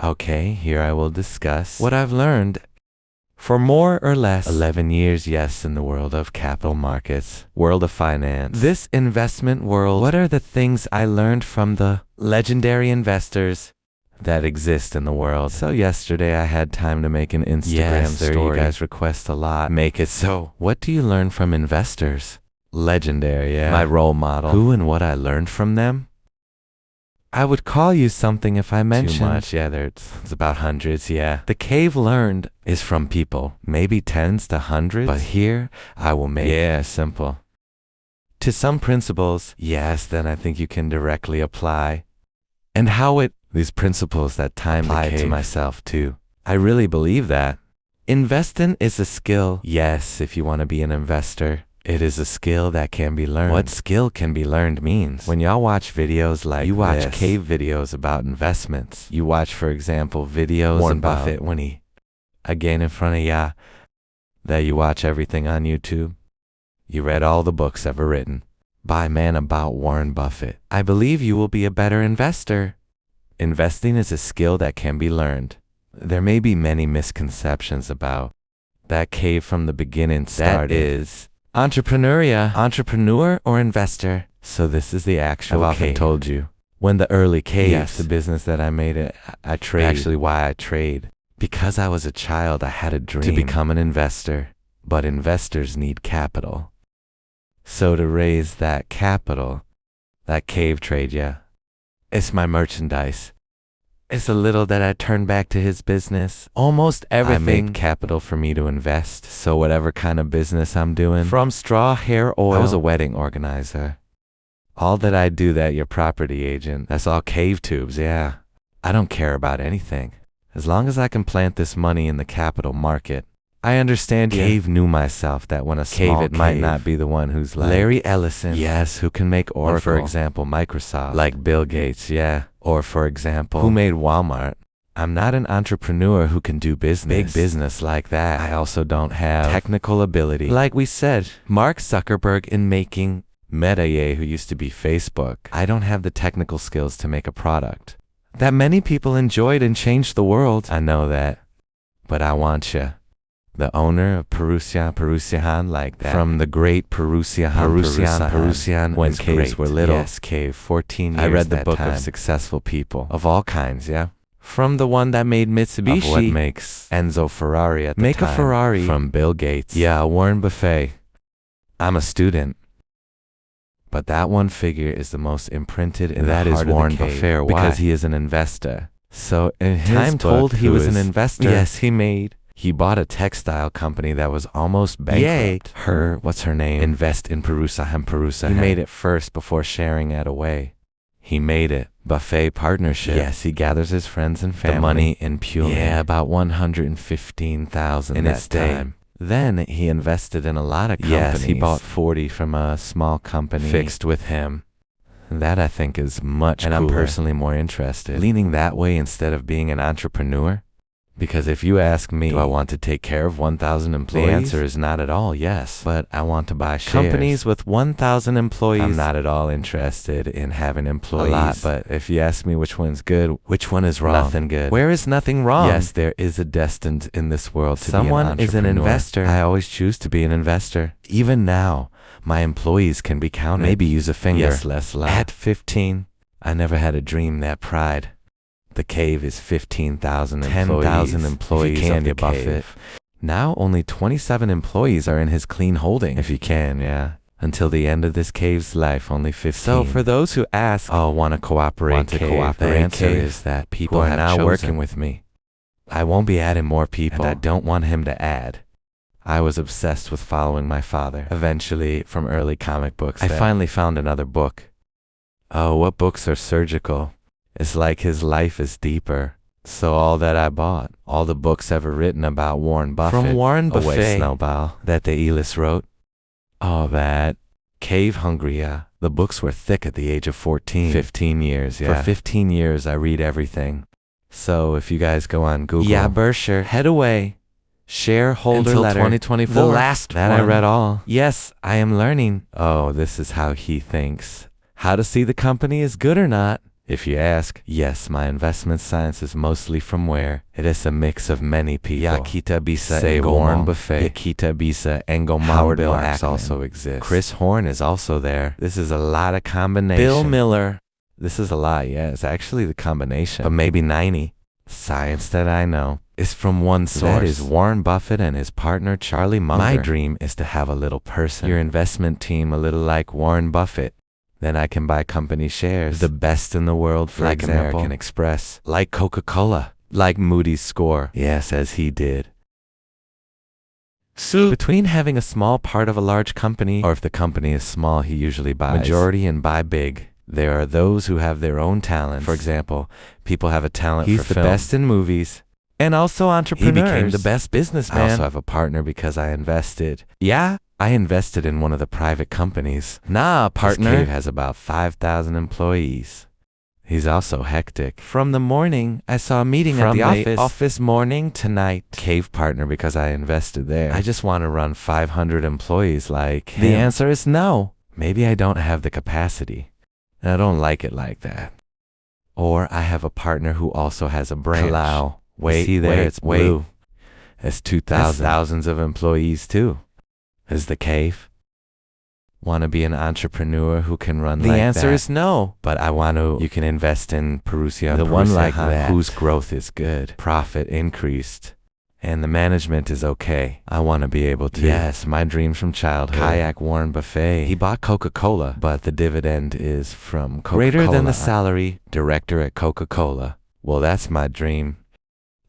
Okay, here I will discuss what I've learned for more or less 11 years, yes, in the world of capital markets, world of finance, this investment world. What are the things I learned from the legendary investors that exist in the world? So yesterday I had time to make an Instagram story. You guys request a lot. Make it so. What do you learn from investors? Legendary, yeah. My role model. Who and what I learned from them? I would call you something if I mentioned. Too much, yeah, it's about hundreds, yeah. The cave learned is from people, maybe tens to hundreds. But here, I will make simple. To some principles, yes, then I think you can directly apply. And how these principles that time apply to myself too. I really believe that. Investing is a skill. Yes, if you want to be an investor. It is a skill that can be learned. What skill can be learned means when y'all watch videos like you watch cave videos about investments. You watch, for example, videos Warren Buffett when he, again in front of ya, that you watch everything on YouTube. You read all the books ever written by man about Warren Buffett. I believe you will be a better investor. Investing is a skill that can be learned. There may be many misconceptions about that cave from the beginning started. That is entrepreneur or investor. So this is the actual I've often told you. When the early cave, the business that I made, I trade. Actually, why I trade. Because I was a child, I had a dream to become an investor. But investors need capital. So to raise that capital, that cave trade, it's my merchandise. It's a little that I turn back to his business. Almost everything. I make capital for me to invest. So whatever kind of business I'm doing. From straw, hair oil. I was a wedding organizer. All that I do that your property agent. That's all cave tubes, yeah. I don't care about anything. As long as I can plant this money in the capital market. I understand Cave knew myself that when a small cave, it might not be the one who's like Larry Ellison. Yes, who can make Oracle. Or for example, Microsoft. Like Bill Gates, yeah. Or for example, who made Walmart. I'm not an entrepreneur who can do business. Big business like that. I also don't have technical ability. Like we said, Mark Zuckerberg in making Meta, who used to be Facebook. I don't have the technical skills to make a product that many people enjoyed and changed the world. I know that. But I want you. The owner of Perusian, like that. From the great Perusian, when caves were little. Yes, cave, 14 years. I read the book of successful people of all kinds, yeah. From the one that made Mitsubishi. Of what makes Enzo Ferrari at the time. Make a Ferrari. From Bill Gates. Yeah, Warren Buffett. I'm a student. But that one figure is the most imprinted in the heart of the cave. That is Warren Buffett. Why? Because he is an investor. So in his time told he was an investor. Yes, he bought a textile company that was almost bankrupt. What's her name? Invest in Perusa. He made it first before sharing it away. He made it. Buffet partnership. Yes, he gathers his friends and family. The money in Puma. Yeah, about 115,000 in its time. Then he invested in a lot of companies. Yes, he bought 40 from a small company. Fixed with him. That I think is much cooler. And I'm personally more interested. Leaning that way instead of being an entrepreneur. Because if you ask me, do I want to take care of 1,000 employees? The answer is not at all yes. But I want to buy shares. Companies with 1,000 employees. I'm not at all interested in having employees. A lot, but if you ask me which one's good, which one is wrong? Nothing good. Where is nothing wrong? Yes, there is a destined in this world to be an entrepreneur. Someone is an investor. I always choose to be an investor. Even now, my employees can be counted. Maybe use a finger. Yes, less loud. At 15, I never had a dream that pride. The cave is 15,000 employees. 10,000 employees if you can, of the Buffett. Now only 27 employees are in his clean holding. If you can, yeah. Until the end of this cave's life, only 15. So for those who ask, want to cooperate, the answer is that people are now working with me. I won't be adding more people, and I don't want him to add. I was obsessed with following my father. Eventually, from early comic books, I finally found another book. Oh, what books are surgical? It's like his life is deeper. So all that I bought, all the books ever written about Warren Buffett. From Warren Buffett, Snowball, that the Elis wrote. All that. Cave Hungry, yeah. The books were thick at the age of 14. 15 years, yeah. For 15 years, I read everything. So if you guys go on Google. Yeah, Bersher, head away. Shareholder until letter. 2024. The last that one. I read all. Yes, I am learning. Oh, this is how he thinks. How to see the company is good or not. If you ask, yes, my investment science is mostly from where? It is a mix of many people. Ya kita bisa say Warren Buffett. Ya kita bisa engomang Howard Bill Marks also exists. Chris Horn is also there. This is a lot of combination. Bill Miller. This is a lot, yeah. It's actually the combination. But maybe 90. Science that I know is from one source. That is Warren Buffett and his partner Charlie Munger. My dream is to have a little person. Your investment team a little like Warren Buffett. Then I can buy company shares. The best in the world, for example. Like American Express. Like Coca-Cola. Like Moody's Score. Yes, as he did. So between having a small part of a large company, or if the company is small, he usually buys majority and buy big. There are those who have their own talents. For example, people have a talent for film. He's the best in movies. And also entrepreneurs. He became the best businessman. I also have a partner because I invested. Yeah, I invested in one of the private companies. Nah, partner. This cave has about 5,000 employees. He's also hectic. From the morning, I saw a meeting at the office morning to night. Cave partner because I invested there. I just want to run 500 employees like him. The answer is no. Maybe I don't have the capacity. And I don't like it like that. Or I have a partner who also has a branch. Kalau. Wait, see there, it's blue. It's 2,000. Thousands of employees too. Is the cave? Want to be an entrepreneur who can run like that? The answer is no. But I want to. You can invest in Perusia. The one like that. Whose growth is good. Profit increased. And the management is okay. I want to be able to. Yes, my dreams from childhood. Kayak Warren Buffett. He bought Coca-Cola, but the dividend is from Coca-Cola. Greater than the salary. Director at Coca-Cola. Well, that's my dream.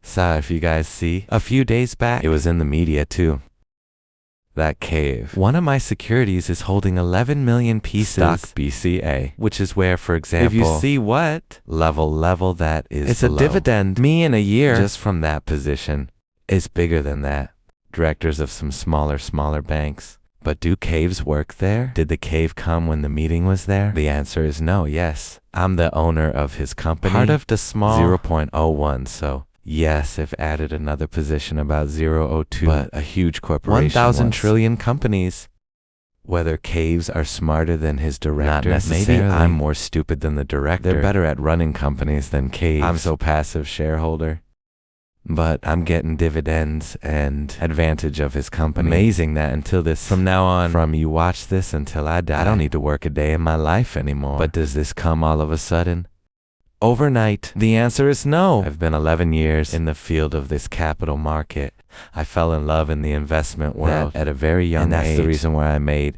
So if you guys see, a few days back, it was in the media too. That cave. One of my securities is holding 11 million pieces. Stock BCA. Which is where, for example, if you see what? Level that is it's below. A dividend. Me in a year. Just from that position. Is bigger than that. Directors of some smaller banks. But do caves work there? Did the cave come when the meeting was there? The answer is no, yes. I'm the owner of his company. Part of the small 0.01, so yes, if added another position about 0.02. But a huge corporation 1,000 trillion companies. Whether caves are smarter than his director? Not necessarily. Maybe I'm more stupid than the director. They're better at running companies than caves. I'm so passive shareholder. But I'm getting dividends and advantage of his company. Amazing that until this, from now on, from you watch this until I die, I don't need to work a day in my life anymore. But does this come all of a sudden? Overnight? The answer is no. I've been 11 years in the field of this capital market. I fell in love in the investment world at a very young age. And that's the reason why I made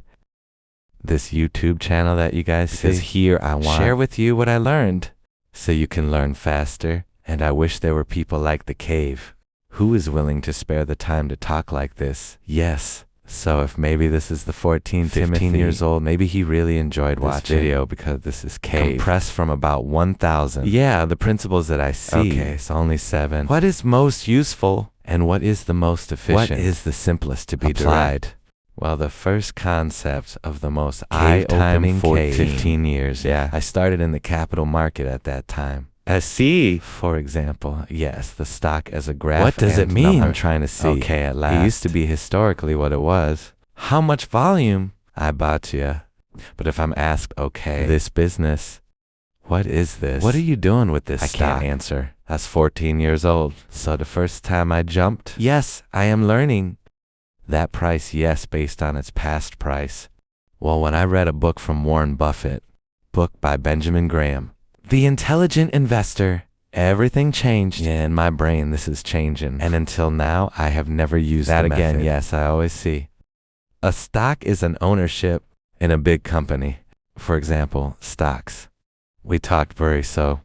this YouTube channel that you guys see. Because here I want to share with you what I learned so you can learn faster. And I wish there were people like the cave. Who is willing to spare the time to talk like this? Yes. So if maybe this is the 14, 15 years old, maybe he really enjoyed watching this video because this is cave. Compressed from about 1,000. Yeah, the principles that I see. Okay, so only 7. What is most useful and what is the most efficient? What is the simplest to be applied? Well, the first concept of the most eye-opening for 15 years. Yeah, I started in the capital market at that time. See, for example, yes, the stock as a graph. What does it mean? I'm trying to see. Okay, at last. It used to be historically what it was. How much volume? I bought you. But if I'm asked, okay, this business, what is this? What are you doing with this stock? I can't answer. That's 14 years old. So the first time I jumped, yes, I am learning. That price, yes, based on its past price. Well, when I read a book from Warren Buffett, book by Benjamin Graham, The Intelligent Investor, everything changed. Yeah, in my brain, this is changing. And until now, I have never used that again. Yes, I always see. A stock is an ownership in a big company. For example, stocks. We talked very so.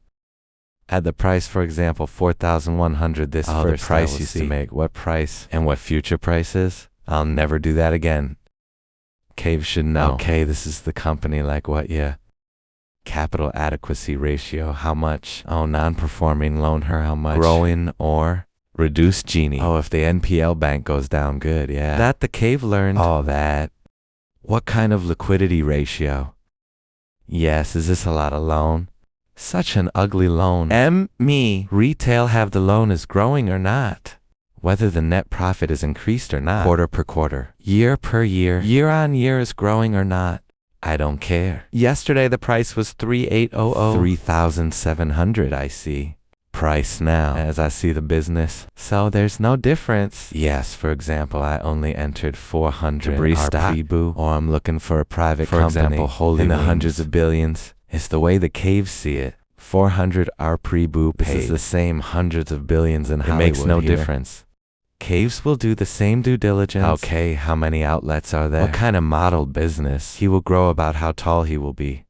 At the price, for example, 4,100, this first the price used to make. What price and what future price is? I'll never do that again. Cave should know. Okay, this is the company like what, yeah. Capital adequacy ratio, how much? Oh, non-performing loan her, how much? Growing or reduced Gini. Oh, if the NPL bank goes down, good, yeah. That the cave learned. Oh, that. What kind of liquidity ratio? Yes, is this a lot of loan? Such an ugly loan. Me. Retail have the loan is growing or not? Whether the net profit is increased or not. Quarter per quarter. Year per year. Year on year is growing or not? I don't care. Yesterday the price was 3800. 3,700 I see. Price now as I see the business. So there's no difference. Yes, for example, I only entered 400 RPBU, or I'm looking for a private company, for example, holding in the hundreds of billions. It's the way the caves see it. 400 RPBU paid. This is the same hundreds of billions in Hollywood. It makes no difference. Caves will do the same due diligence. Okay, how many outlets are there? What kind of model business? He will grow about how tall he will be.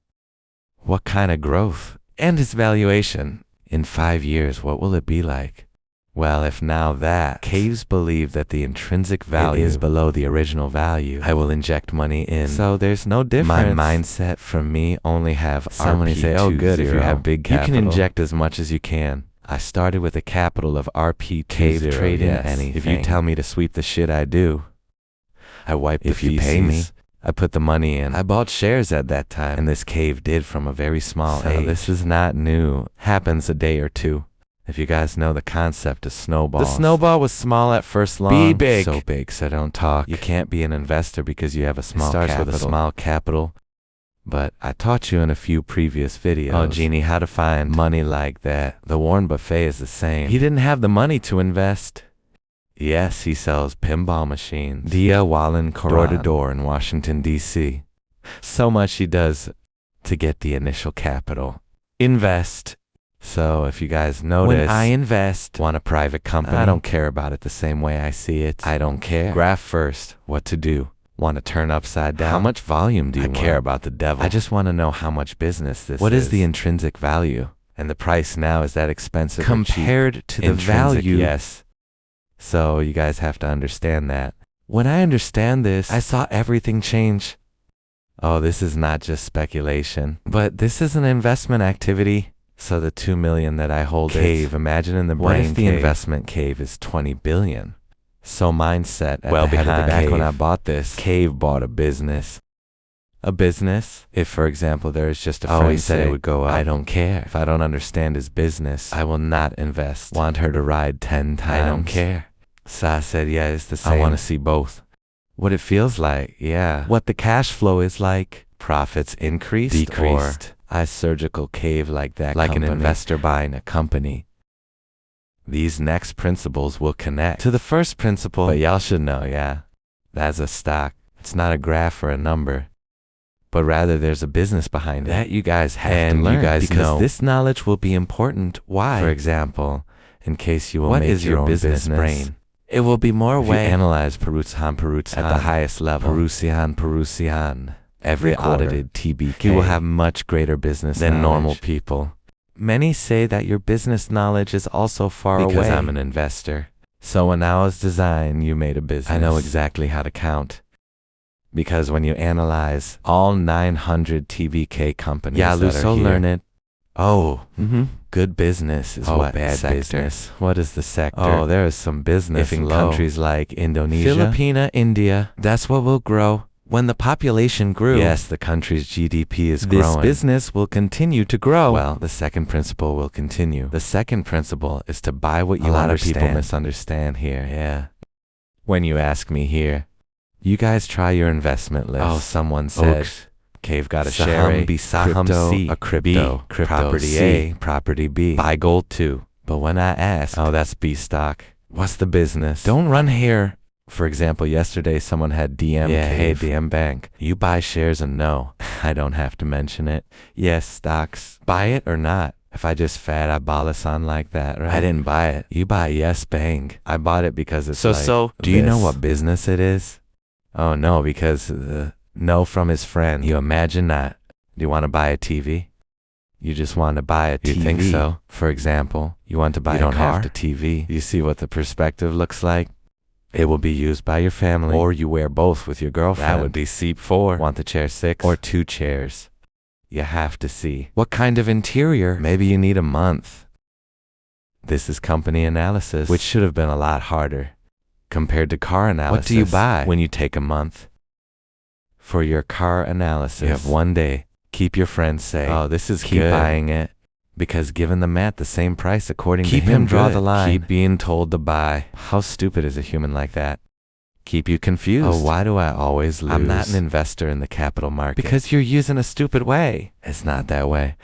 What kind of growth? And his valuation. In 5 years, what will it be like? Well, if now that Caves believe that the intrinsic value is below the original value, I will inject money in. So there's no difference. My mindset from me only have someone say, oh good, if you have big capital, you can inject as much as you can. I started with a capital of RP Cave trade in anything. If you tell me to sweep the shit, I do. I wipe the feces. If you pay me, I put the money in. I bought shares at that time, and this Cave did from a very small age. This is not new. Happens a day or two. If you guys know the concept of snowballs. The snowball was small at first, long. Be big. So big, so don't talk. You can't be an investor because you have a small capital. It starts with a small capital. But I taught you in a few previous videos, oh Genie, how to find money like that. The Warren Buffett is the same. He didn't have the money to invest. Yes, he sells pinball machines. Dia Wallen door to door in Washington, D.C. So much he does to get the initial capital. Invest. So if you guys notice, when I invest, want a private company, I don't care about it the same way I see it. I don't care. Graph first, what to do. Want to turn upside down? How much volume do you want? I care about the devil. I just want to know how much business this is. What is the intrinsic value? And the price now, is that expensive compared to the value? Yes. So you guys have to understand that. When I understand this, I saw everything change. Oh, this is not just speculation, but this is an investment activity. So the 2 million that I hold Cave, imagine in the brain. What if the investment Cave is 20 billion? So mindset at the head of the back when I bought this, Cave bought a business. A business? If, for example, there is just a friend he said it would go up. I don't care. If I don't understand his business, I will not invest. Want her to ride 10 times. I don't care. So I said, yeah, it's the same. I want to see both. What it feels like, yeah. What the cash flow is like. Profits increased, decreased. Or I surgical Cave like that, like an investor buying a company. These next principles will connect to the first principle, but y'all should know, yeah, that's a stock. It's not a graph or a number, but rather there's a business behind it that you guys have to learn, you guys because know this knowledge will be important. Why? For example, in case you will what make is your own business brain, it will be more way. If you analyze Perutsian at the highest level, Perutsian, every audited TBK, you will have much greater business than normal people. Many say that your business knowledge is also far away. Because I'm an investor. So when I was designing, you made a business. I know exactly how to count. Because when you analyze all 900 TVK companies that are here, learn it. Oh, good business is what bad sector. Business. What is the sector? Oh, there is some business in countries like Indonesia, Philippines, India. That's what will grow. When the population grew, yes, the country's GDP is growing. This business will continue to grow. Well, the second principle will continue. The second principle is to buy what you understand. A lot of people misunderstand here, yeah. When you ask me here, you guys try your investment list. Oh, someone said, Cave got a share A, crypto, C, a crypto, property C, A, property B, buy gold too. But when I ask, oh, that's B stock. What's the business? Don't run here. For example, yesterday someone had DM. Yeah, hey, DM Bank. You buy shares and no, I don't have to mention it. Yes, stocks. Buy it or not. If I just fat Abalasan like that, right? I didn't buy it. You buy Yes Bank. I bought it because it's so. Do you know what business it is? Oh no, because no from his friend. You imagine that. Do you want to buy a TV? You just want to buy a TV. You think so? For example, you want to buy a car? You don't have to TV. You see what the perspective looks like? It will be used by your family, or you wear both with your girlfriend. That would be seat 4. Want the chair 6 or 2 chairs? You have to see what kind of interior. Maybe you need a month. This is company analysis, which should have been a lot harder compared to car analysis. What do you buy when you take a month? For your car analysis, you have 1 day. Keep your friends safe. Oh, this is keep good. Buying it. Because given the math, the same price according to him, draw the line. Keep being told to buy. How stupid is a human like that? keep you confused. Oh, why do I always lose? I'm not an investor in the capital market. Because you're using a stupid way. It's not that way.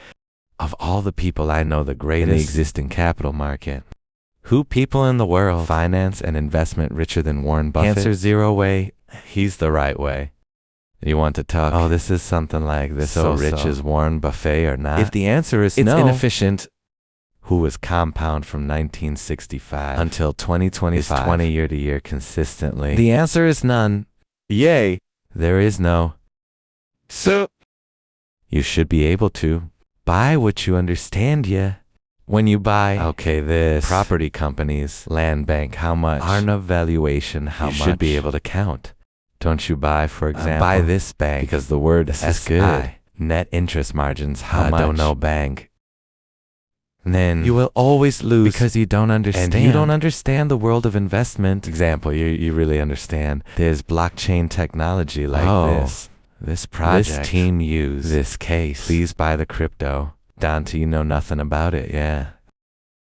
Of all the people I know, the greatest in the existing capital market. Who people in the world finance and investment richer than Warren Buffett? Answer 0 way. He's the right way. You want to talk? Oh, this is something like this. So rich as Warren Buffett or not? If the answer is no, it's inefficient. Who was compound from 1965 until 2025 is 20 year to year consistently? The answer is none. Yay. There is no. So you should be able to buy what you understand, yeah. When you buy, okay, this property companies, land bank, how much? Arnav valuation, how much? You should be able to count. Don't you buy, for example, buy this bank because the word is good. Net interest margins, how much? I don't know, bank. And then you will always lose because you don't understand. And you don't understand the world of investment. Example, you really understand. There's blockchain technology like this. This project, this team use this case. Please buy the crypto. Dante, you know nothing about it, yeah.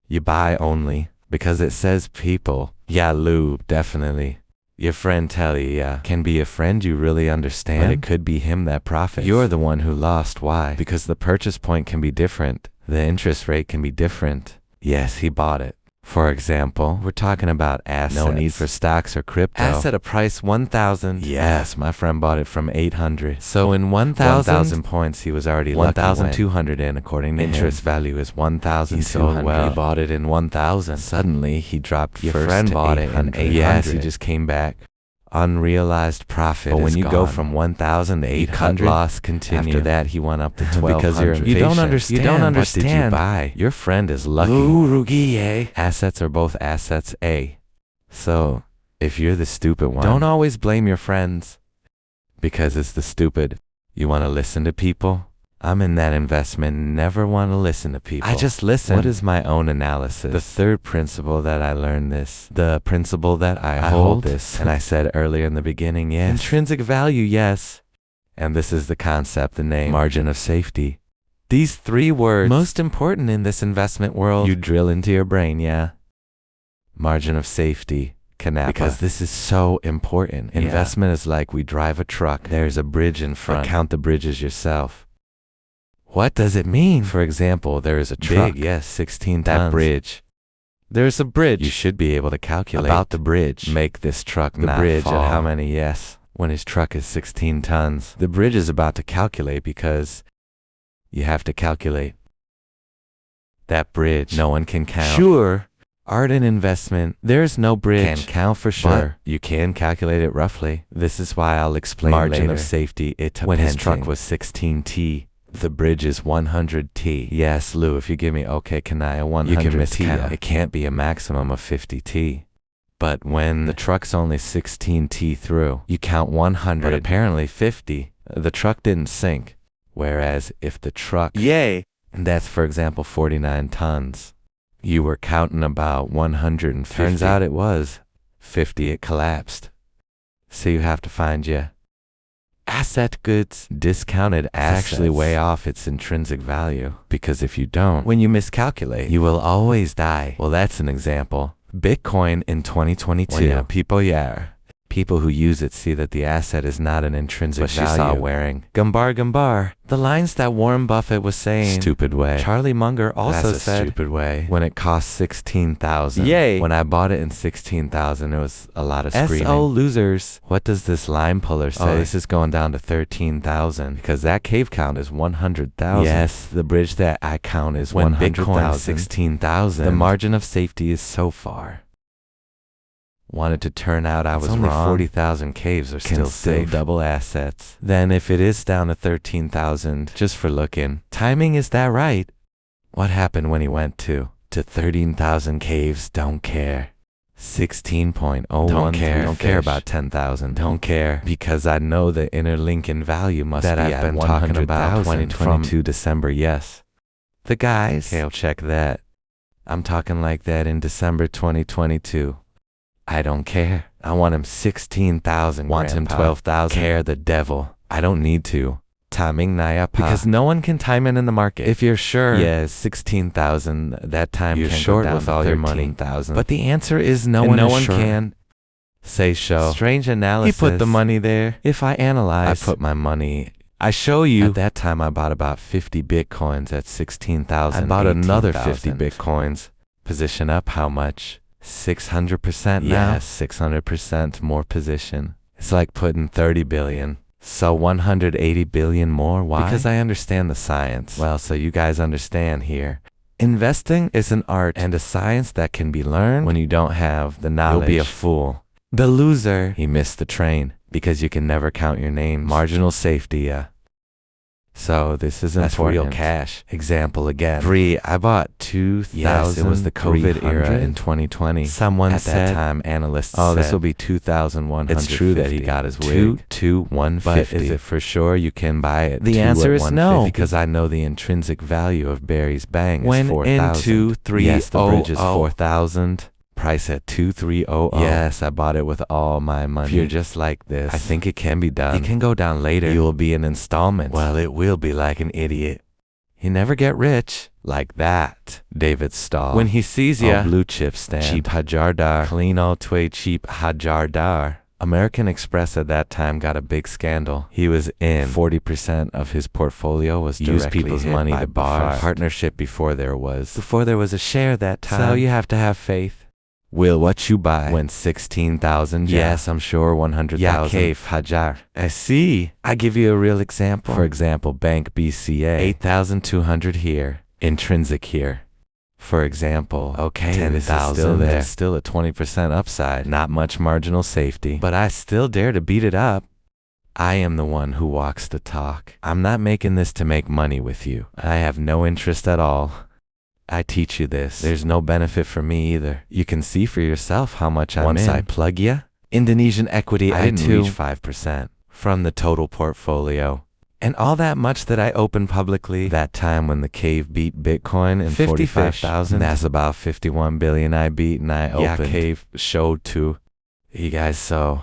You buy only because it says people. Yeah, Lou, definitely. Your friend Telly, yeah, can be a friend you really understand. But it could be him that profits. You're the one who lost. Why? Because the purchase point can be different. The interest rate can be different. Yes, he bought it. For example, we're talking about assets. No need for stocks or crypto. Asset a price 1,000. Yes, my friend bought it from 800. So in 1,000 points, he was already 1,200 in according to interest value is 1,200. Well, he bought it in 1,000. Suddenly, he dropped your friend bought it in 800. Yes, he just came back. Unrealized profit. But when you go from 1,000 to 800, loss continue. After that, he went up to 1,200. Because you're impatient. You don't understand. You don't understand. What did you buy? Your friend is lucky. Assets are both assets. So, if you're the stupid one, don't always blame your friends. Because it's the stupid. You want to listen to people? I'm in that investment, never want to listen to people. I just listen. What is my own analysis? The third principle that I learned this. The principle that I hold this. And I said earlier in the beginning, yes. Intrinsic value, yes. And this is the concept, the name. Margin of safety. These 3 words, most important in this investment world. You drill into your brain, yeah. Margin of safety. Canapa. Because this is so important. Yeah. Investment is like we drive a truck. There's a bridge in front. Count the bridges yourself. What does it mean? For example, there is a truck. Big, yes, 16 tons. That bridge. There's a bridge. You should be able to calculate about the bridge. Make this truck the not bridge fall. And how many? Yes. When his truck is 16 tons. The bridge is about to calculate because you have to calculate that bridge. No one can count. Sure. Art and investment. There's no bridge. Can count for sure. But you can calculate it roughly. This is why I'll explain margin later. Of safety. When his truck was 16T. The bridge is 100T. Yes, Lou, if you give me okay, can I a 100T? You can miscount. It can't be a maximum of 50T. But when the truck's only 16T through, you count 100, but apparently 50. The truck didn't sink. Whereas if the truck, yay, and that's for example 49 tons, you were counting about 150. Turns out it was 50, it collapsed. So you have to find your asset goods. Discounted assets actually way off its intrinsic value. Because if you don't, when you miscalculate, you will always die. Well, that's an example. Bitcoin in 2022. People who use it see that the asset is not an intrinsic value. She saw wearing Gumbar. The lines that Warren Buffett was saying. Stupid way. Charlie Munger also said. Stupid way. When it cost 16,000. Yay. When I bought it in 16,000, it was a lot of screaming. SO losers. What does this line puller say? Oh, this is going down to 13,000 because that cave count is 100,000. Yes, the bridge that I count is 100,000. Bitcoin 16,000. The margin of safety is so far. Wanted to turn out I was only wrong. 40,000 caves are still safe. Double assets. Then if it is down to 13,000, just for looking, timing is that right? What happened when he went to 13,000 caves? Don't care. 16.01. Don't care. Don't care about 10,000. Don't care because I know the inner Lincoln value must that be I've been talking about 2022 December. Yes. The guys. Okay, I'll check that. I'm talking like that in December 2022. I don't care. I want him 16,000. Want him 12,000. Care the devil. I don't need to. Timing naya pa. Because no one can time it in the market. If you're sure. Yeah, 16,000. That time you're short with all your money. But the answer is no one can. Say show. Strange analysis. He put the money there. If I analyze, I put my money. I show you. At that time, I bought about 50 Bitcoins at 16,000. I bought another 50 Bitcoins. Position up how much? 600% now? Yes, 600% more position. It's like putting 30 billion. So 180 billion more. Why? Because I understand the science. Well, so you guys understand here. Investing is an art and a science that can be learned. When you don't have the knowledge, you'll be a fool. The loser, he missed the train because you can never count your name. Marginal safety, yeah. So this is important. Real cash. Example again. I bought 2,000. Yes, it was the COVID era in 2020. Someone at that time, analysts said, this will be 2,150. It's true that he got his wig. 150. But is it for sure you can buy it? The answer is no. Because I know the intrinsic value of Barry's Bang is 4,000. Yes, the bridge is 4,000. Price at 2,300. Yes, I bought it with all my money. If you're just like this, I think it can be done. It can go down later. You will be an installment. Well, it will be like an idiot. You never get rich like that. David Stahl. When he sees ya, blue chip stand. Cheap Hajar Dar. Clean all tway cheap Hajar Dar. American Express at that time got a big scandal. He was in 40% of his portfolio was directly used people's money to buy partnership before there was a share that time. So you have to have faith. Will what you buy when 16,000? Yes, I'm sure 100,000. Ya Kaif Hajar. I see. I give you a real example. For example, Bank BCA. 8,200 here. Intrinsic here. For example, okay, 10,000. There's still a 20% upside. Not much marginal safety. But I still dare to beat it up. I am the one who walks the talk. I'm not making this to make money with you. I have no interest at all. I teach you this. There's no benefit for me either. You can see for yourself how much I'm in. Once I plug ya, Indonesian equity, I didn't reach 5% from the total portfolio. And all that much that I opened publicly, that time when the cave beat Bitcoin in 45,000, that's about 51 billion I beat and I opened. Yeah, cave showed to you guys. So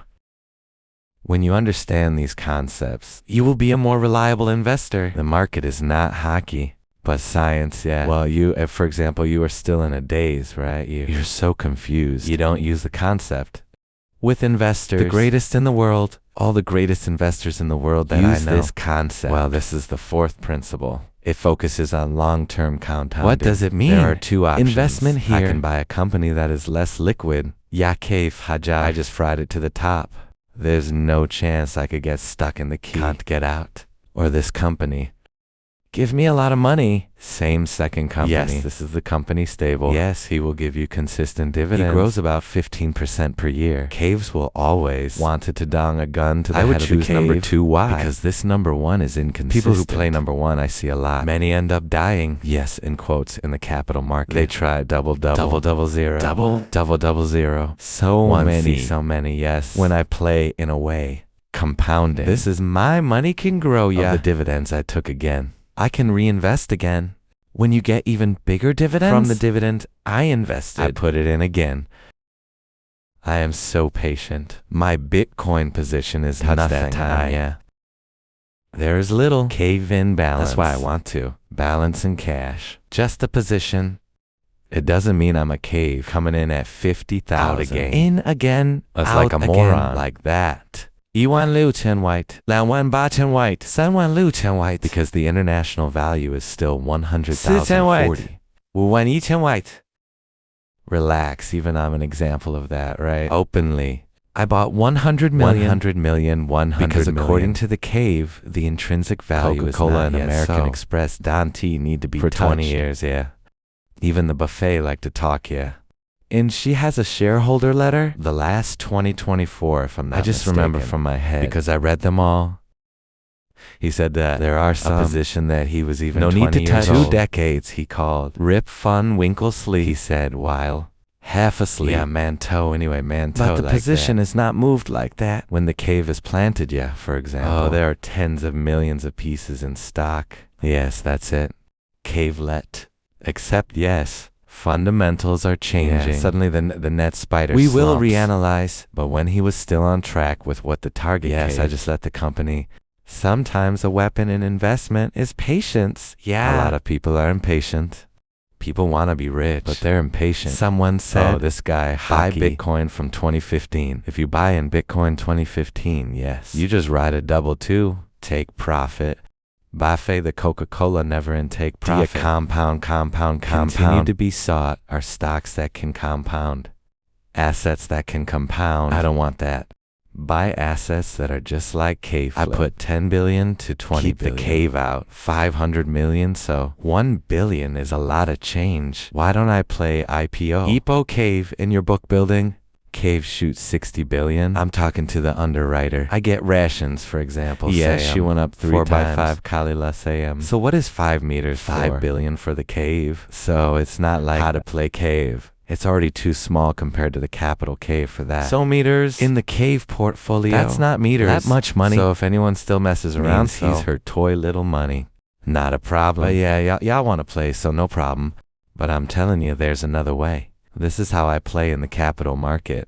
when you understand these concepts, you will be a more reliable investor. The market is not hockey. But science, yeah. Well, for example, you are still in a daze, right? You're so confused. You don't use the concept. With investors, the greatest in the world, all the greatest investors in the world that I know. This concept. Well, this is the fourth principle. It focuses on long-term compounding. What does it mean? There are two options. Investment here. I can buy a company that is less liquid. Ya Kaif Hajar. I just fried it to the top. There's no chance I could get stuck in the key. Can't get out. Or this company. Give me a lot of money. Same second company. Yes, this is the company stable. Yes, he will give you consistent dividends. He grows about 15% per year. Caves will always want to dong a gun to the head of the cave. I would choose number 2. Why? Because this number 1 is inconsistent. People who play number 1 I see a lot. Many end up dying. Yes, in quotes, in the capital market. They try double zero. Double zero. So many, yes. When I play in a way, compounding. This is my money can grow, yeah. Of the dividends I took again. I can reinvest again. When you get even bigger dividends from the dividend I invested, I put it in again. I am so patient. My Bitcoin position is nothing. There is little cave-in balance. That's why I want to. Balance in cash. Just a position. It doesn't mean I'm a cave coming in at 50,000. Out again. In again. It's like a moron. Like that. 16,000 white, 28,000 white, 36,000 white, because the international value is still 100,040. 51,000 white. Relax, even I'm an example of that, right? Openly. I bought 100 million, because according to the cave, the intrinsic value Coca-Cola and American Express Dante need to be for 20 years, yeah. Even the buffet like to talk, yeah. And she has a shareholder letter, the last 2024, if I'm not mistaken. I just remember from my head, because I read them all. He said that there are some position that he was even 20 years old. 2 decades, he called. Rip Fun Winkle Sleep, he said, while half asleep. Yeah, Manteau, anyway, Manteau. But the position is not moved like that. When the cave is planted, yeah, for example. Oh, there are tens of millions of pieces in stock. Yes, that's it. Cavelet. Except, yes. Fundamentals are changing. Yeah, suddenly the net spider slumps. We will reanalyze, but when he was still on track with what the target cave. I just let the company. Sometimes a weapon in investment is patience. Yeah. A lot of people are impatient. People want to be rich, but they're impatient. Someone said, oh, this guy, buy Bitcoin from 2015. If you buy in Bitcoin 2015, yes, you just ride a double two, take profit. Buffet the Coca-Cola never intake profit. Do you compound. Continue to be sought are stocks that can compound. Assets that can compound. I don't want that. Buy assets that are just like cave flip. I put 10 billion to 20 Keep billion. The cave out. 500 million, so 1 billion is a lot of change. Why don't I play IPO? EPO Cave in your book building? Cave shoots 60 billion. I'm talking to the underwriter. I get rations, for example. Yes, she went up 3 times. 4x5 Kalila Sayam. So what is 5 meters? 5 billion for the cave. So it's not like how to play cave. It's already too small compared to the capital cave for that. So meters in the cave portfolio. That's not meters. That much money. So if anyone still messes around, he's her toy little money. Not a problem. But yeah, y'all want to play, so no problem. But I'm telling you, there's another way. This is how I play in the capital market.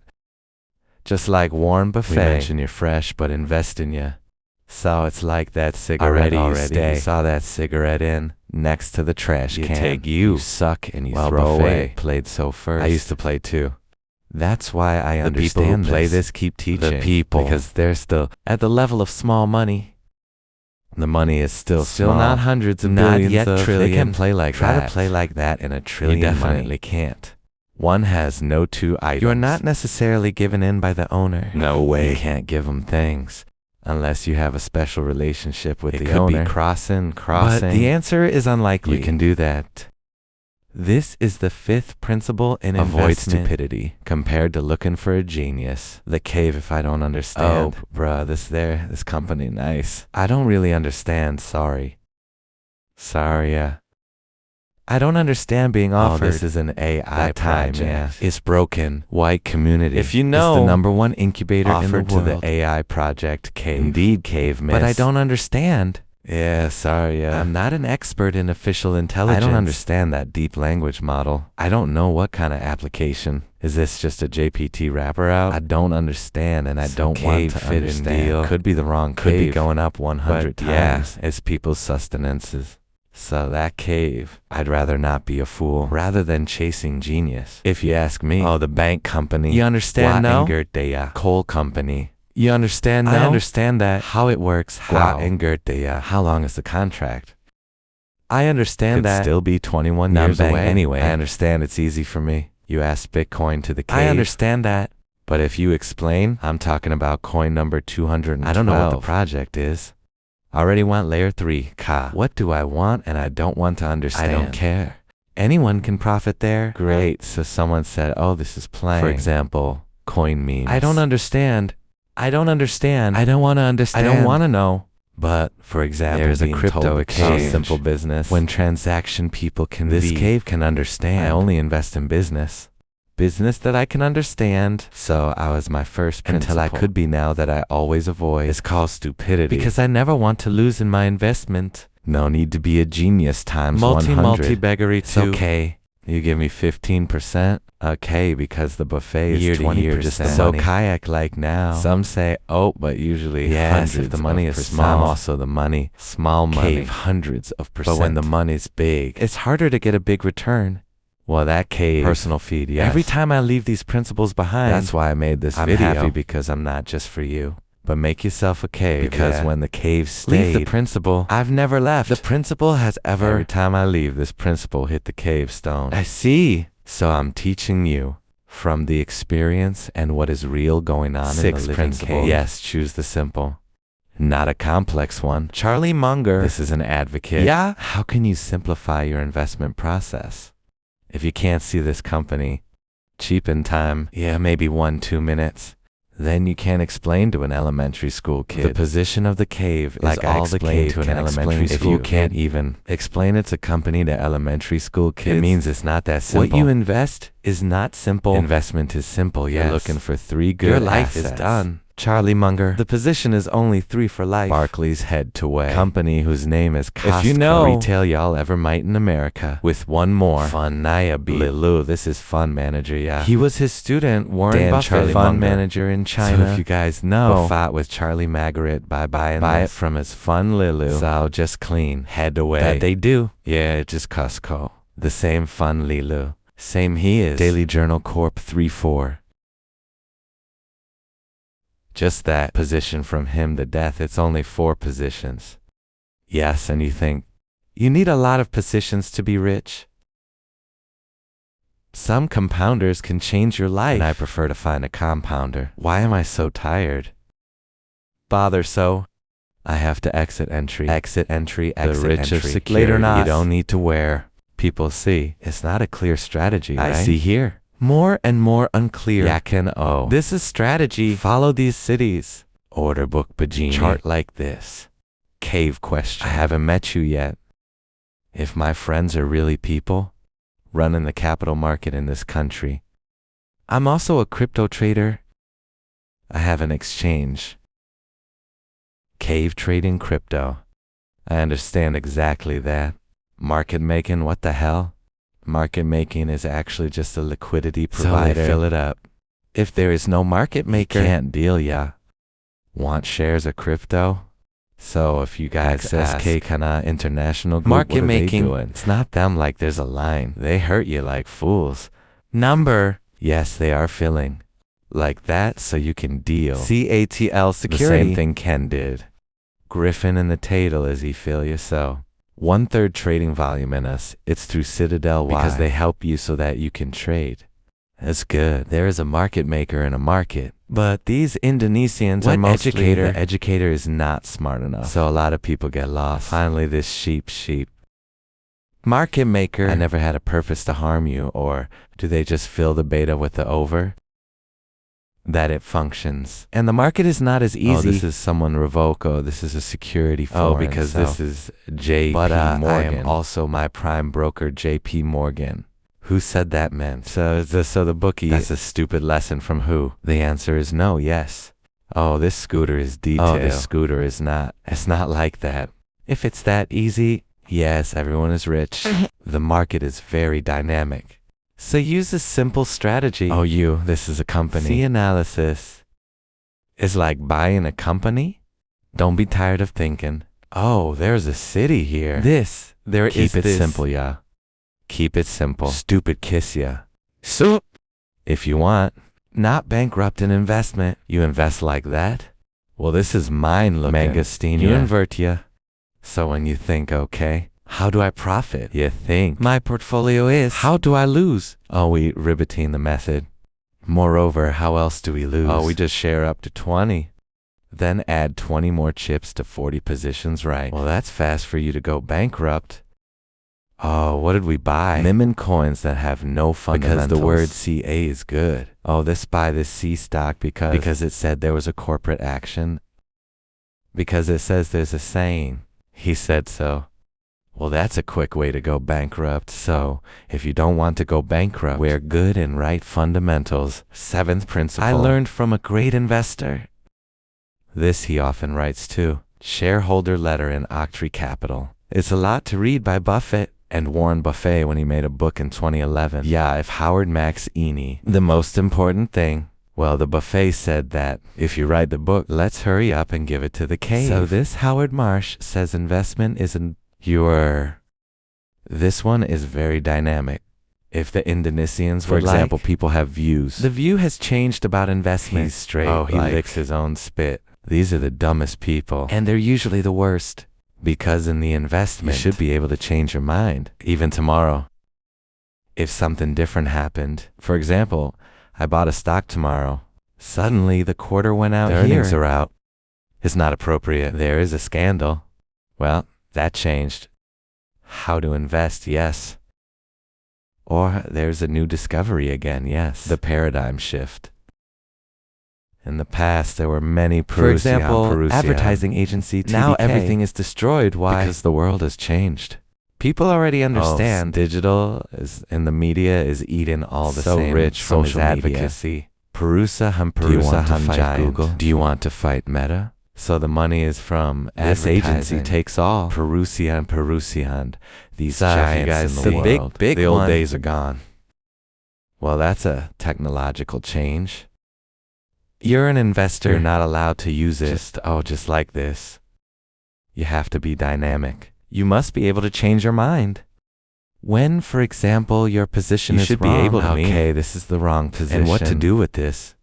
Just like Warren Buffett. We mention you're fresh, but invest in you. So it's like that cigarette already. You saw that cigarette in next to the trash can. Take you suck and you throw away. Played so first. I used to play too. That's why I understand the people who play this keep teaching. The people, because they're still at the level of small money. The money is still small. Not hundreds of billions. Not yet trillion. They can play like that. Try to play like that in a trillion. You definitely can't. One has no two items. You're not necessarily given in by the owner. No way. You can't give them things. Unless you have a special relationship with the owner. It could be crossing. But the answer is unlikely. You can do that. This is the 5th principle in investment. Avoid stupidity compared to looking for a genius. The cave if I don't understand. Oh, bruh, this company nice. I don't really understand, sorry. Sorry, I don't understand being offered. Oh, this is an AI project. Yeah. It's broken. White community. If you know, it's the #1 incubator in the world. To the AI project Cave. Indeed, Cave, miss. But I don't understand. Yeah, sorry, I'm not an expert in artificial intelligence. I don't understand that deep language model. I don't know what kind of application. Is this just a JPT wrapper out? I don't understand, and I don't want to understand. Could be the wrong cave. Could be going up 100 times. Yeah, it's people's sustenances. So that cave, I'd rather not be a fool, rather than chasing genius. If you ask me, oh, the bank company. You understand now? Coal company. You understand now? I understand that. How it works. How long is the contract? I understand that. Could still be 21 years away. Anyway, I understand it's easy for me. You ask Bitcoin to the cave. I understand that. But if you explain, I'm talking about coin number 212. I don't know what the project is. I already want layer 3. What do I want and I don't want to understand? I don't care. Anyone can profit there. Great. So someone said, oh, this is playing. For example, coin memes. I don't understand. I don't understand. I don't want to understand. I don't want to know. But, for example, there's a crypto exchange. Simple business. When transaction people can This cave can understand. I only invest in business. Business that I can understand. So I was my first principle. Until I could be now that I always avoid. It's called stupidity. Because I never want to lose in my investment. No need to be a genius times 100. Multi-beggery too. It's okay. You give me 15%. Okay, because the buffet is 20%. Just the so kayak like now. Some say, oh, but usually yes, if the money is small. Also the money. Small money. Cave hundreds of percent. But when the money's big, it's harder to get a big return. Well, that cave. Personal feed, yes. Every time I leave these principles behind. That's why I made this video. I'm happy because I'm not just for you. But make yourself a cave. Because when the cave stayed. Leave the principle. I've never left. The principle has ever. Every time I leave, this principle hit the cave stone. I see. So I'm teaching you from the experience and what is real going on in the living cave. Yes, choose the simple. Not a complex one. Charlie Munger. This is an advocate. Yeah. How can you simplify your investment process? If you can't see this company, cheap in time, yeah, maybe 1-2 minutes, then you can't explain to an elementary school kid. The position of the cave is like all the cave to an elementary school. If you can't even explain it's a company to elementary school kids, it means it's not that simple. What you invest is not simple. Investment is simple, yes. You're looking for 3 good Your life assets. Is done. Charlie Munger. The position is only 3 for life. Barclays head to way. Company whose name is Costco. If you know retail y'all ever might in America. With one more. Fun Nayabi. Lilu, this is fund manager, yeah. He was his student, Warren Dan Buffett. Charlie fund Munger. Manager in China. So if you guys know, fought with Charlie Margaret by buying it from his fund Lilu. So just clean. Head away. That they do. Yeah, just Costco. The same Fun Lilu. Same he is. Daily Journal Corp 3-4. Just that position from him to death, it's only 4 positions. Yes, and you think, you need a lot of positions to be rich? Some compounders can change your life. And I prefer to find a compounder. Why am I so tired? Bother so. I have to exit entry, exit entry, exit entry. The rich of security. Later not. You don't need to wear. People see. It's not a clear strategy, right? I see here. More and more unclear. Yakin O. This is strategy. Follow these cities. Order book Bajini. Chart like this. Cave question. I haven't met you yet. If my friends are really people running the capital market in this country. I'm also a crypto trader. I have an exchange. Cave trading crypto. I understand exactly that. Market making, what the hell? Market making is actually just a liquidity provider. So they fill it up. If there is no market maker, can't deal ya. Want shares of crypto? So if you guys ask Kana International Group, market making, it's not them like there's a line. They hurt you like fools. Number, yes, they are filling. Like that so you can deal. CATL Security. The same thing Ken did. Griffin and the Tatel is he feel you so. 1/3 trading volume in us. It's through Citadel. Why? Because they help you so that you can trade. That's good. There is a market maker in a market. But these Indonesians are mostly the educator is not smart enough. So a lot of people get lost. Finally, this sheep. Market maker. I never had a purpose to harm you, or do they just fill the beta with the over? That it functions. And the market is not as easy. Oh, this is someone Revoco. This is a security foreign. Oh, because so. This is JP Morgan. I am also my prime broker, JP Morgan. Who said that meant? So the bookie. That's a stupid lesson from who? The answer is no, yes. Oh, this scooter is detailed. Oh, this scooter is not. It's not like that. If it's that easy, yes, everyone is rich. The market is very dynamic. So use a simple strategy. Oh, this is a company. See analysis. Is like buying a company? Don't be tired of thinking. Oh, there's a city here. Keep it simple, yeah. Keep it simple. Stupid kiss ya. So, if you want, not bankrupt an investment. You invest like that? Well, this is mine looking. Mangosteen, you invert ya. So when you think, okay, how do I profit? You think, my portfolio is, how do I lose? Oh, we ribbiting the method. Moreover, how else do we lose? Oh, we just share up to 20. Then add 20 more chips to 40 positions, right? Well, that's fast for you to go bankrupt. Oh, what did we buy? Mimin coins that have no fundamentals. Because the word CA is good. Oh, buy this C stock because it said there was a corporate action. Because it says there's a saying. He said so. Well, that's a quick way to go bankrupt. So, if you don't want to go bankrupt, wear good and right fundamentals. 7th principle. I learned from a great investor. This he often writes too. Shareholder letter in Octree Capital. It's a lot to read by Buffett. And Warren Buffett when he made a book in 2011. Yeah, if Howard Max Eni. The most important thing. Well, the Buffett said that if you write the book, let's hurry up and give it to the cave. So this Howard Marsh says investment isn't This one is very dynamic. If the Indonesians, for example, people have views. The view has changed about investment. He's straight. Oh, he licks his own spit. These are the dumbest people. And they're usually the worst. Because in the investment, you should be able to change your mind, even tomorrow. If something different happened, for example, I bought a stock tomorrow. Suddenly, the quarter went out. The earnings are out. It's not appropriate. There is a scandal. Well, that changed. How to invest, yes. Or there's a new discovery again, yes. The paradigm shift. In the past, there were many For example, advertising agency TDK. Now everything is destroyed. Why? Because the world has changed. People already understand. Digital is in the media is eating all the same rich from social advocacy. Perusa giant. Google? Do you want to fight Meta? So the money is from this agency takes all. Perusian. These giants in the world. The old days are gone. Well, that's a technological change. You're an investor. You're not allowed to use it. Just like this. You have to be dynamic. You must be able to change your mind. When, for example, your position is should wrong. be able to Okay, this is the wrong position. and what to do with this.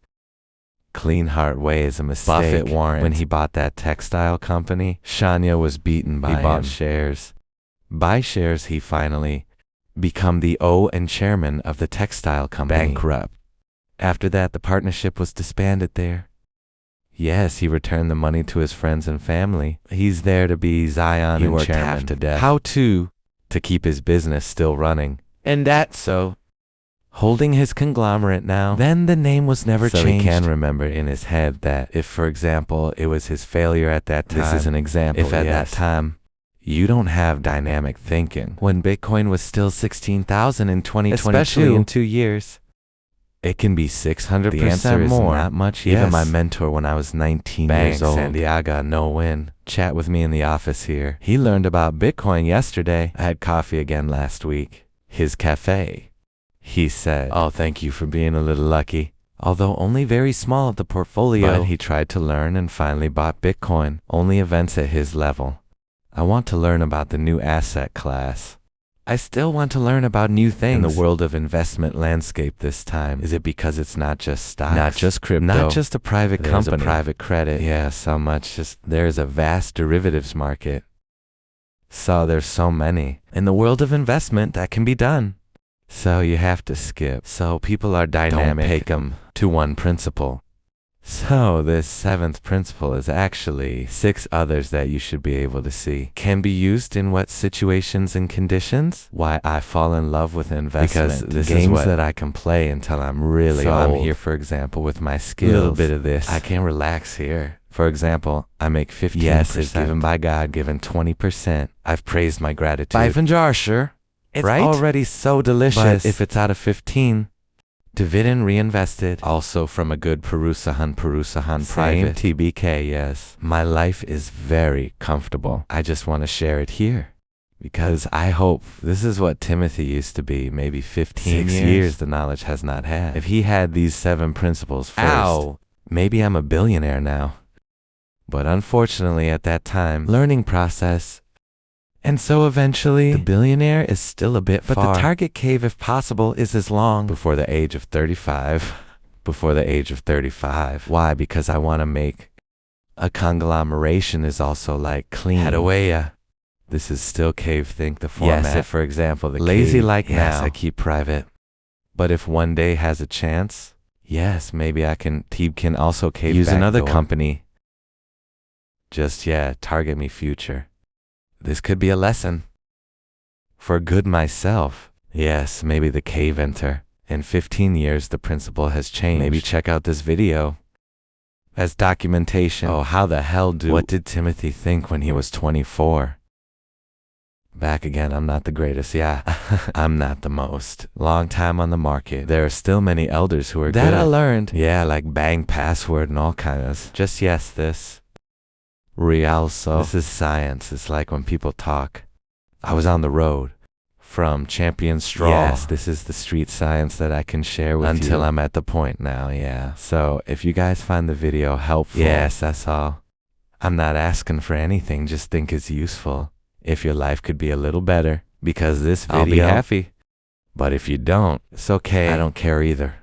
Clean Heart Way is a mistake. Buffett warrant. When he bought that textile company, Shania was beaten by him. He bought shares. By shares, he finally become the and chairman of the textile company. Bankrupt. After that, the partnership was disbanded there. Yes, he returned the money to his friends and family. He's there to be Zion He and worked chairman. half to death. How to keep his business still running. And that's so. Holding his conglomerate now. Then the name was never changed. So he can remember in his head that if, for example, it was his failure at that time. This is an example, If at that time you don't have dynamic thinking. When Bitcoin was still 16,000 in 2022, especially in 2 years, it can be 600% The answer is more. not much, Even yes. my mentor when I was 19 years old, Santiago No Win, chat with me in the office here. He learned about Bitcoin yesterday. I had coffee again last week. His cafe. He said, "Oh, thank you for being a little lucky." Although only very small of the portfolio, but he tried to learn and finally bought Bitcoin. Only events at his level. I want to learn about the new asset class. I still want to learn about new things in the world of investment landscape this time. Is it because it's not just stocks? Not just crypto. Not just a private company. A private credit. Yeah, so much. There's a vast derivatives market. So there's so many in the world of investment that can be done. So you have to skip. So people are dynamic. Don't pick 'em to one principle. So this 7th principle is actually 6 others that you should be able to see. Can be used in what situations and conditions? Why I fall in love with investment. Because this Games is what that I can play until I'm really old. I'm here, for example, with my skills. Little bit of this. I can relax here. For example, I make 15%. Yes, it's given by God, given 20%. I've praised my gratitude. By Vanjarsher. It's right? already so delicious. But if it's out of 15, dividend reinvested. Also from a good Perusahan private. TBK, yes. My life is very comfortable. I just want to share it here. Because I hope this is what Timothy used to be, maybe 15 years the knowledge has not had. If he had these 7 principles first, maybe I'm a billionaire now. But unfortunately at that time, learning process. And so eventually, the billionaire is still a bit far. But the target cave, if possible, is as long before the age of 35. Before the age of 35. Why? Because I want to make a conglomeration is also like clean. Hadawaya. This is still cave think the format. Yes, if for example, the lazy cave, like yes, now, I keep private. But if one day has a chance, yes, maybe I can, Teeb can also cave use another company. Just, yeah, target me future. This could be a lesson. For good myself. Yes, maybe the cave enter. In 15 years, the principle has changed. Maybe check out this video as documentation. Oh, how the hell what did Timothy think when he was 24? Back again, I'm not the greatest, yeah. I'm not the most. Long time on the market. There are still many elders who are good. That I learned. Yeah, like bang password and all kinds. Just yes, this. Realso. This is science. It's like when people talk. I was on the road. From Champion Straw. Yes, this is the street science that I can share with you. Until I'm at the point now, yeah. So, if you guys find the video helpful. Yes, that's all. I'm not asking for anything, just think it's useful. If your life could be a little better. Because this video. I'll be happy. But if you don't, it's okay. I don't care either.